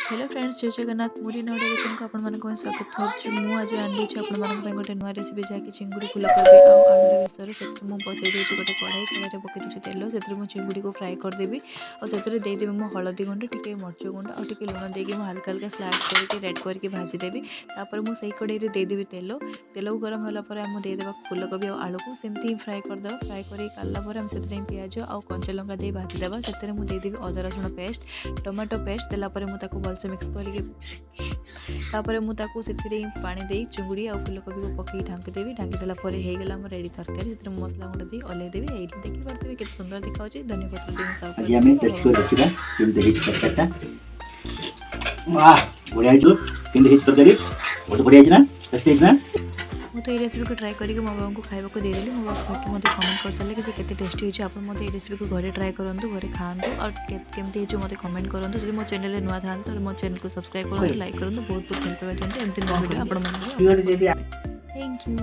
Hello friends, जय जगन्नाथ। मोरी नौडा kitchen को आपको स्वागत करुच्ची। मुझे आनी आपंट गोटे नुआ रेसिपी जहाँकि चिंगुड़ी फुलकोबी आउ आलू बेसर से बसई देती गोटे कड़ाई पकई दूसरी तेल से चिंगुड़ी को फ्राए करदेवी और से देदेवी मो हलदी गुंड टे मर्च गुंड और टे लुण देकी हल्का हल्का स्लाइड करके रेड करके भाजीदेवी। तापर मुझे कड़ाई देदेवी तेल को गरम होगापर आम देदेवा फुलकोबी और आलू को सेमती फ्राए करदे। फ्राए कर से पिज और कंचा लंका दे भाजीदेवा। से मुझे अदा रसुण पेस्ट टमाटो पेस्ट देलापर मुझे भलसे मिक्स करके मुझे पानी दे चिंगुड़ी और फुलकोबी को पकई ढांकीदेवी। ढांकीदेला होगा आम रेडी तरकारी से मसला गुंड दी ओल्लैदेवी। ये देखिए केते सुंदर देखा धन्यवाद। मैं तो ये रेसिपी को ट्राई करके मो बाबा को खाइबा को देदेली। मो बाबा खाके मत कमेंट कर सारे कि केते टेस्टी होची। आप मत ये रेसिपी को घरे ट्राई करूँ, घरे खातु और केमती हो मत कमेंट करूँ। जब मो चैनल नुआ था तो मो चैनल को सब्सक्राइब करूँ, लाइक करूँ। बहुत बहुत धन्यवाद। एमती नुआ वीडियो आप थैंक यू।